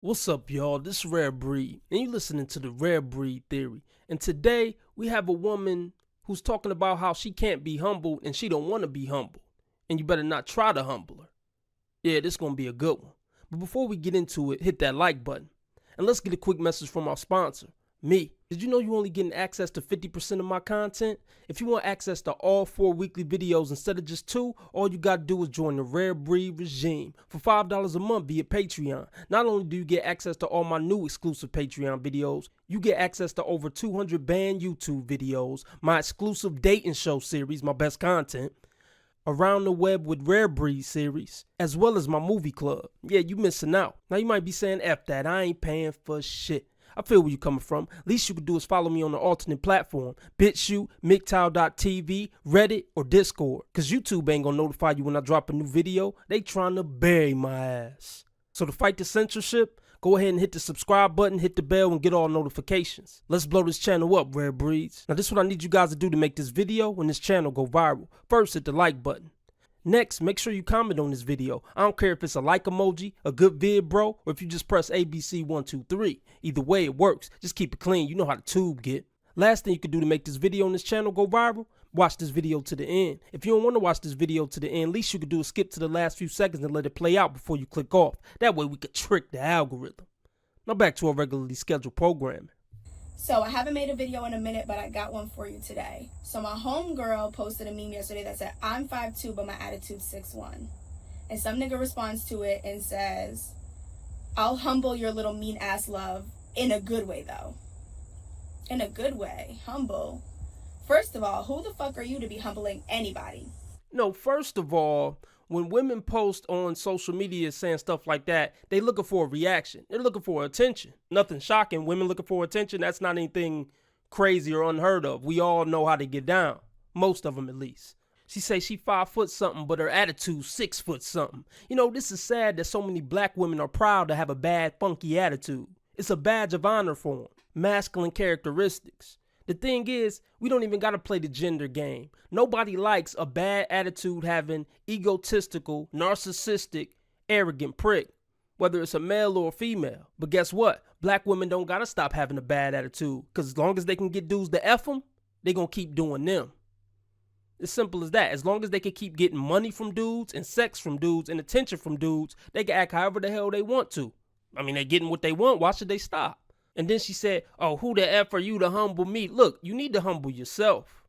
What's up, y'all? This is Rare Breed, and you're listening to the Rare Breed Theory. And today, we have a woman who's talking about how she can't be humbled and she don't want to be humbled. And you better not try to humble her. Yeah, this is going to be a good one. But before we get into it, hit that like button. And let's get a quick message from our sponsor, me. Did you know you're only getting access to 50% of my content? If you want access to all 4 weekly videos instead of just 2, all you gotta do is join the Rare Breed regime for $5 a month via Patreon. Not only do you get access to all my new exclusive Patreon videos, you get access to over 200 banned YouTube videos, my exclusive dating show series, my best content, Around the Web with Rare Breed series, as well as my movie club. Yeah, you missing out. Now you might be saying, F that, I ain't paying for shit. I feel where you coming from. Least you can do is follow me on the alternate platform, BitChute, mgtow.tv, Reddit, or Discord. Cause YouTube ain't gonna notify you when I drop a new video. They trying to bury my ass. So to fight the censorship, go ahead and hit the subscribe button, hit the bell, and get all notifications. Let's blow this channel up, Rare Breeds. Now this is what I need you guys to do to make this video and this channel go viral. First, hit the like button. Next, make sure you comment on this video. I don't care if it's a like emoji, a good vid bro, or if you just press ABC 1, 2, 3. Either way, it works. Just keep it clean. You know how the tube get. Last thing you can do to make this video on this channel go viral, watch this video to the end. If you don't want to watch this video to the end, least you can do is skip to the last few seconds and let it play out before you click off. That way we could trick the algorithm. Now back to our regularly scheduled programming. So I haven't made a video in a minute, but I got one for you today. So my homegirl posted a meme yesterday that said, I'm 5'2", but my attitude's 6'1". And some nigga responds to it and says, I'll humble your little mean ass love in a good way though. In a good way, humble. First of all, who the fuck are you to be humbling anybody? No, first of all, when women post on social media saying stuff like that, they looking for a reaction. They're looking for attention. Nothing shocking. Women looking for attention, that's not anything crazy or unheard of. We all know how to get down. Most of them, at least. She say she 5 foot something, but her attitude 6 foot something. You know, this is sad that so many black women are proud to have a bad, funky attitude. It's a badge of honor for them. Masculine characteristics. The thing is, we don't even gotta play the gender game. Nobody likes a bad attitude having egotistical, narcissistic, arrogant prick, whether it's a male or a female. But guess what? Black women don't gotta stop having a bad attitude, because as long as they can get dudes to F them, they gonna keep doing them. As simple as that. As long as they can keep getting money from dudes and sex from dudes and attention from dudes, they can act however the hell they want to. I mean, they're getting what they want. Why should they stop? And then she said, oh, who the F are you to humble me? Look, you need to humble yourself.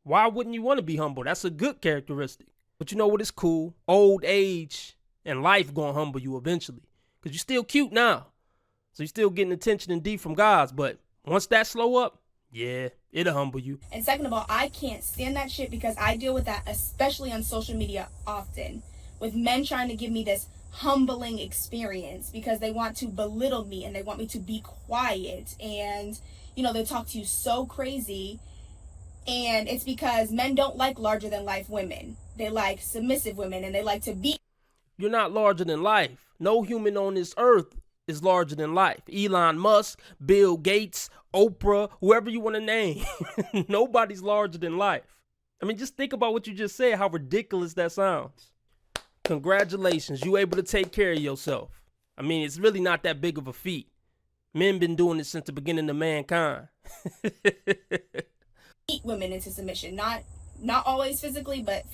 Why wouldn't you want to be humble? That's a good characteristic. But you know what? It's cool. Old age and life gonna humble you eventually. Because you're still cute now. So you're still getting attention and D from guys. But once that slow up, yeah, it'll humble you. And second of all, I can't stand that shit because I deal with that, especially on social media often. With men trying to give me this humbling experience because they want to belittle me and they want me to be quiet, and you know, they talk to you so crazy. And it's because men don't like larger than life women. They like submissive women, and they like to be. You're not larger than life. No human on this earth is larger than life. Elon Musk, Bill Gates, Oprah, whoever you want to name. Nobody's larger than life. I mean, just think about what you just said, how ridiculous that sounds. Congratulations, you able to take care of yourself. I mean, it's really not that big of a feat. Men been doing this since the beginning of mankind. Beat women into submission, not always physically, but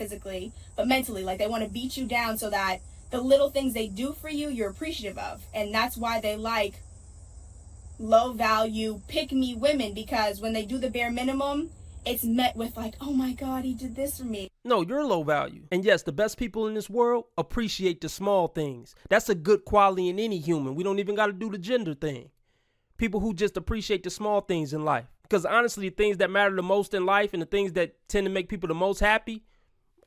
mentally. Like, they want to beat you down so that the little things they do for you, you're appreciative of. And that's why they like low value, pick me women, because when they do the bare minimum, it's met with like, oh my God, he did this for me. No, you're low value. And yes, the best people in this world appreciate the small things. That's a good quality in any human. We don't even got to do the gender thing. People who just appreciate the small things in life. Because honestly, the things that matter the most in life and the things that tend to make people the most happy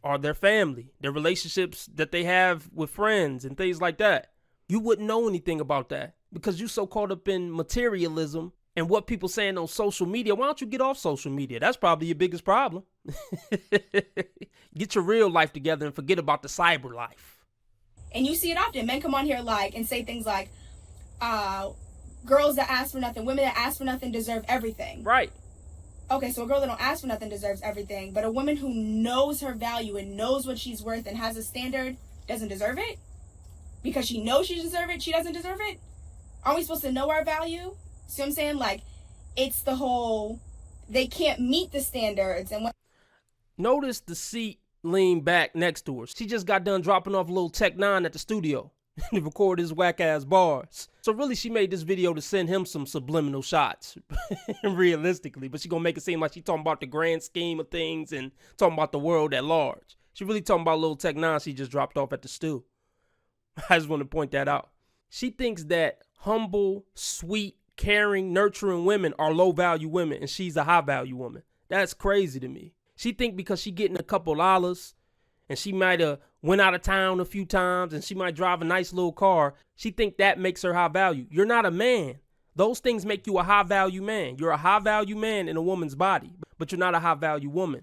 are their family, their relationships that they have with friends and things like that. You wouldn't know anything about that because you're so caught up in materialism and what people saying on social media. Why don't you get off social media? That's probably your biggest problem. Get your real life together and forget about the cyber life. And you see it often. Men come on here and say things like, girls that ask for nothing, women that ask for nothing deserve everything. Right. Okay, so a girl that don't ask for nothing deserves everything, but a woman who knows her value and knows what she's worth and has a standard doesn't deserve it? Because she knows she deserves it, she doesn't deserve it? Aren't we supposed to know our value? See what I'm saying? Like, it's the whole, they can't meet the standards. And when Notice the seat leaned back next to her. She just got done dropping off a little Tech 9 at the studio to record his whack-ass bars. So really, she made this video to send him some subliminal shots, realistically. But she gonna make it seem like she talking about the grand scheme of things and talking about the world at large. She really talking about little Tech 9 she just dropped off at the stew. I just want to point that out. She thinks that humble, sweet, caring, nurturing women are low-value women, and she's a high-value woman. That's crazy to me. She think because she getting a couple dollars, and she might have went out of town a few times, and she might drive a nice little car, she think that makes her high-value. You're not a man. Those things make you a high-value man. You're a high-value man in a woman's body, but you're not a high-value woman.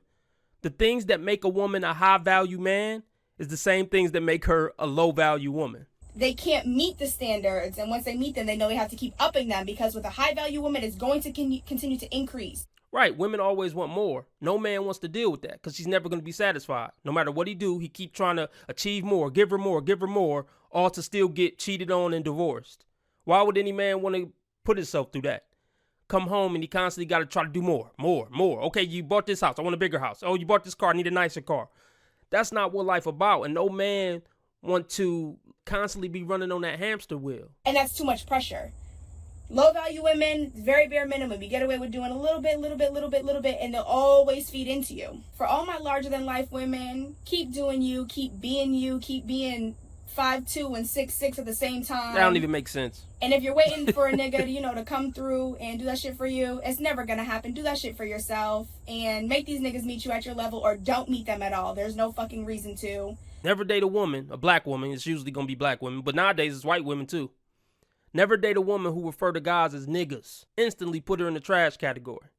The things that make a woman a high-value man is the same things that make her a low-value woman. they can't meet the standards, and once they meet them, they know they have to keep upping them, because with a high-value woman, it's going to continue to increase. Right, women always want more. No man wants to deal with that because she's never going to be satisfied. No matter what he do, he keep trying to achieve more, give her more, all to still get cheated on and divorced. Why would any man want to put himself through that? Come home and he constantly got to try to do more. Okay, you bought this house, I want a bigger house. Oh, you bought this car, I need a nicer car. That's not what life about, and no man want to constantly be running on that hamster wheel. And that's too much pressure. Low value women, very bare minimum. You get away with doing a little bit, and they'll always feed into you. For all my larger than life women, keep doing you, keep being 5'2" and 6'6" at the same time. That don't even make sense. And if you're waiting for a nigga to come through and do that shit for you, it's never gonna happen. Do that shit for yourself and make these niggas meet you at your level, or don't meet them at all. There's no fucking reason to. Never date a woman, a black woman. It's usually gonna be black women, but nowadays it's white women too. Never date a woman who refer to guys as niggas. Instantly put her in the trash category.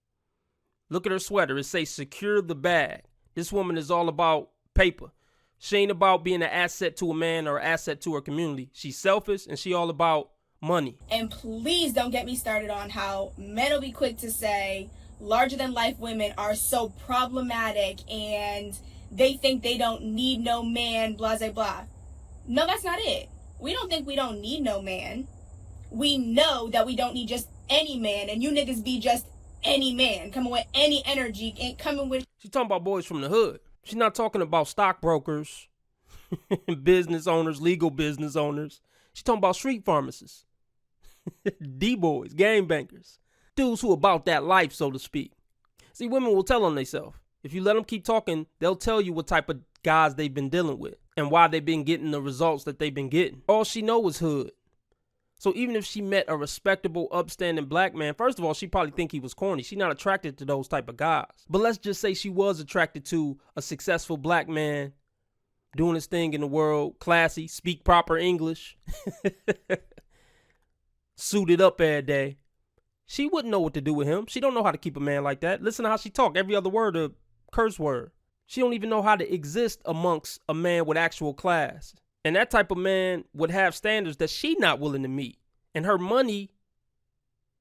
Look at her sweater. It says secure the bag. This woman is all about paper. She ain't about being an asset to a man or an asset to her community. She's selfish and she all about money. And please don't get me started on how men will be quick to say larger than life women are so problematic and they think they don't need no man, blah, blah, blah. No, that's not it. We don't think we don't need no man. We know that we don't need just any man, and you niggas be just any man, coming with any energy, and coming with... She's talking about boys from the hood. She's not talking about stockbrokers, business owners, legal business owners. She's talking about street pharmacists, D-boys, gang bankers, dudes who about that life, so to speak. See, women will tell on themselves. If you let them keep talking, they'll tell you what type of guys they've been dealing with and why they've been getting the results that they've been getting. All she know is hood. So even if she met a respectable, upstanding black man, first of all, she probably think he was corny. She's not attracted to those type of guys. But let's just say she was attracted to a successful black man doing his thing in the world, classy, speak proper English, suited up every day. She wouldn't know what to do with him. She don't know how to keep a man like that. Listen to how she talk. Every other word a curse word. She don't even know how to exist amongst a man with actual class. And that type of man would have standards that she not willing to meet. And her money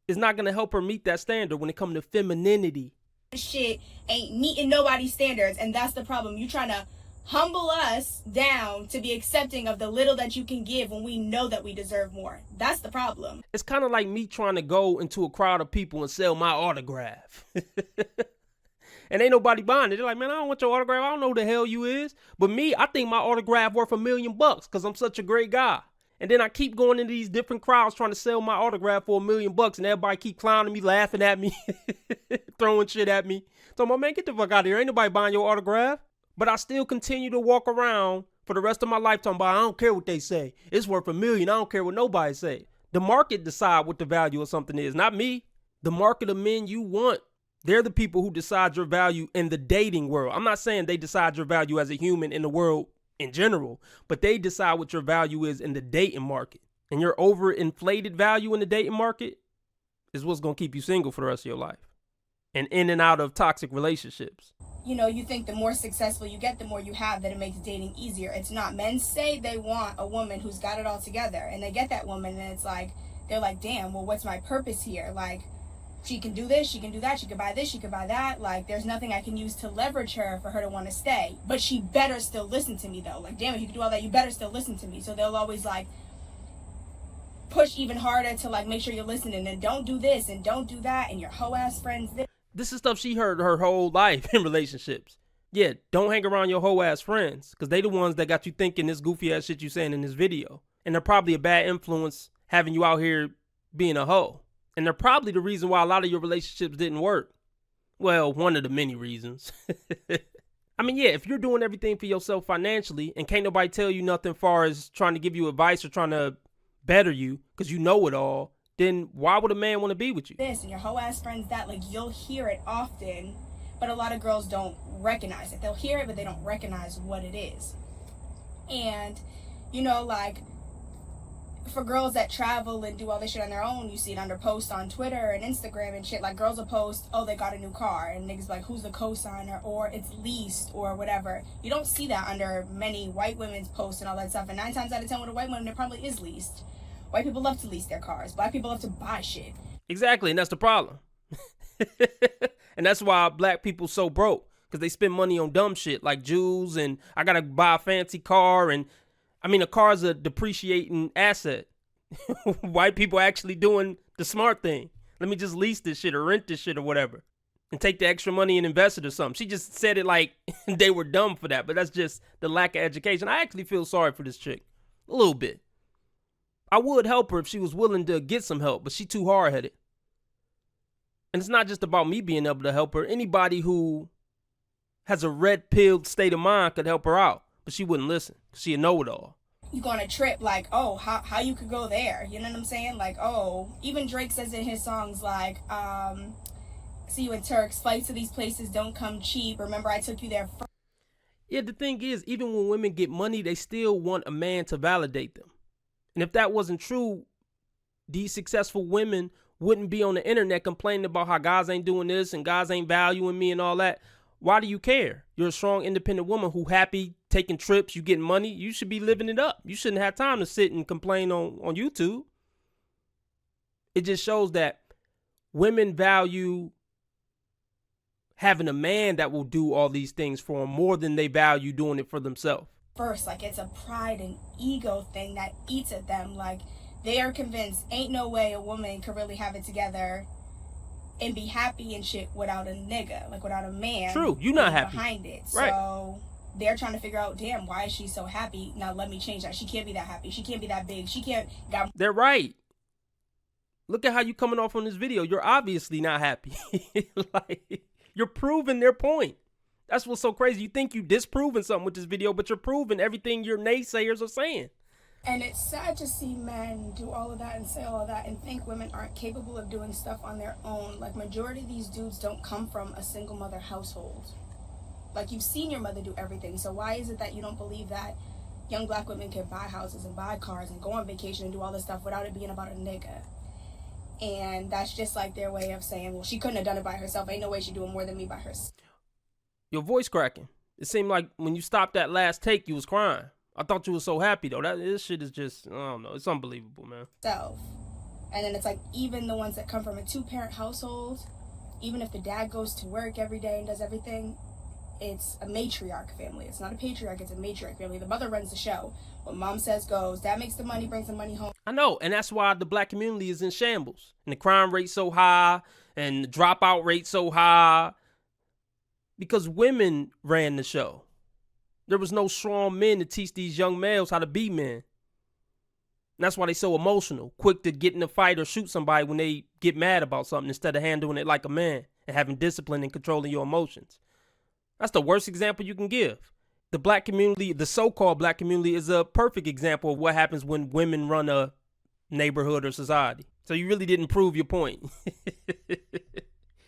is not going to help her meet that standard when it comes to femininity. Shit ain't meeting nobody's standards, and that's the problem. You trying to humble us down to be accepting of the little that you can give when we know that we deserve more. That's the problem. It's kind of like me trying to go into a crowd of people and sell my autograph. And ain't nobody buying it. They're like, man, I don't want your autograph. I don't know who the hell you is. But me, I think my autograph worth $1 million because I'm such a great guy. And then I keep going into these different crowds trying to sell my autograph for $1 million, and everybody keep clowning me, laughing at me, throwing shit at me. So I'm like, man, get the fuck out of here. Ain't nobody buying your autograph. But I still continue to walk around for the rest of my life talking about, I don't care what they say. It's worth $1 million. I don't care what nobody say. The market decide what the value of something is, not me. The market of men you want. They're the people who decide your value in the dating world. I'm not saying they decide your value as a human in the world in general, but they decide what your value is in the dating market. And your overinflated value in the dating market is what's going to keep you single for the rest of your life and in and out of toxic relationships. You think the more successful you get, the more you have, that it makes dating easier. It's not. Men say they want a woman who's got it all together, and they get that woman, and it's like, they're like, damn, well, what's my purpose here? Like, she can do this, she can do that, she can buy this, she can buy that. Like, there's nothing I can use to leverage her for her to want to stay. But she better still listen to me, though. Like, damn, if you can do all that, you better still listen to me. So they'll always, like, push even harder to like make sure you're listening and don't do this and don't do that and your hoe ass friends this. This is stuff she heard her whole life in relationships. Yeah, don't hang around your hoe ass friends, because they the ones that got you thinking this goofy ass shit you saying in this video. And they're probably a bad influence having you out here being a hoe. And they're probably the reason why a lot of your relationships didn't work. Well, one of the many reasons. I mean, yeah, if you're doing everything for yourself financially and can't nobody tell you nothing far as trying to give you advice or trying to better you because you know it all, then why would a man want to be with you? This and your hoe ass friends that, like, you'll hear it often, but a lot of girls don't recognize it. They'll hear it, but they don't recognize what it is. And, you know, like, for girls that travel and do all this shit on their own, you see it under posts on Twitter and Instagram and shit. Like, girls will post, oh, they got a new car, and niggas like, who's the co-signer, or it's leased, or whatever. You don't see that under many white women's posts and all that stuff. And 9 times out of 10 with a white woman, it probably is leased. White people love to lease their cars. Black people love to buy shit. Exactly, and that's the problem. And that's why black people so broke, because they spend money on dumb shit like jewels, and I gotta buy a fancy car, and I mean, a car's a depreciating asset. White people actually doing the smart thing. Let me just lease this shit or rent this shit or whatever and take the extra money and invest it or something. She just said it like they were dumb for that, but that's just the lack of education. I actually feel sorry for this chick. A little bit. I would help her if she was willing to get some help, but she too hard-headed. And it's not just about me being able to help her. Anybody who has a red-pilled state of mind could help her out, but she wouldn't listen because she a know-it-all. You go on a trip, like, oh, how you could go there? You know what I'm saying? Like, oh, even Drake says in his songs, like, see you in Turks, flights to these places don't come cheap. Remember I took you there first. Yeah, the thing is, even when women get money, they still want a man to validate them. And if that wasn't true, these successful women wouldn't be on the internet complaining about how guys ain't doing this and guys ain't valuing me and all that. Why do you care? You're a strong, independent woman who happy taking trips, you getting money. You should be living it up. You shouldn't have time to sit and complain on YouTube. It just shows that women value having a man that will do all these things for them more than they value doing it for themselves. First, like, it's a pride and ego thing that eats at them. Like, they are convinced ain't no way a woman could really have it together and be happy and shit without a nigga, like without a man. True, you not happy behind it. Right. So they're trying to figure out, damn, why is she so happy? Now let me change that. She can't be that happy. She can't be that big. She can't. They're right. Look at how you coming off on this video. You're obviously not happy. Like, you're proving their point. That's what's so crazy. You think you disproving something with this video, but you're proving everything your naysayers are saying. And it's sad to see men do all of that and say all of that and think women aren't capable of doing stuff on their own. Like, majority of these dudes don't come from a single mother household. Like, you've seen your mother do everything. So why is it that you don't believe that young black women can buy houses and buy cars and go on vacation and do all this stuff without it being about a nigga? And that's just like their way of saying, well, she couldn't have done it by herself. Ain't no way she's doing more than me by herself. Your voice cracking. It seemed like when you stopped that last take, you was crying. I thought you were so happy, though. This shit is just, I don't know. It's unbelievable, man. And then it's like, even the ones that come from a 2-parent household, even if the dad goes to work every day and does everything, it's a matriarch family. It's not a patriarch, it's a matriarch family. The mother runs the show. What mom says goes. Dad makes the money, brings the money home. I know, and that's why the black community is in shambles. And the crime rate so high, and the dropout rate so high. Because women ran the show. There was no strong men to teach these young males how to be men. And that's why they so emotional, quick to get in a fight or shoot somebody when they get mad about something instead of handling it like a man and having discipline and controlling your emotions. That's the worst example you can give. The black community, the so-called black community, is a perfect example of what happens when women run a neighborhood or society. So you really didn't prove your point.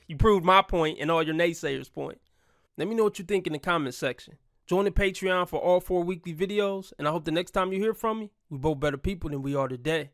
You proved my point and all your naysayers' point. Let me know what you think in the comment section. Join the Patreon for all 4 weekly videos, and I hope the next time you hear from me, we both better people than we are today.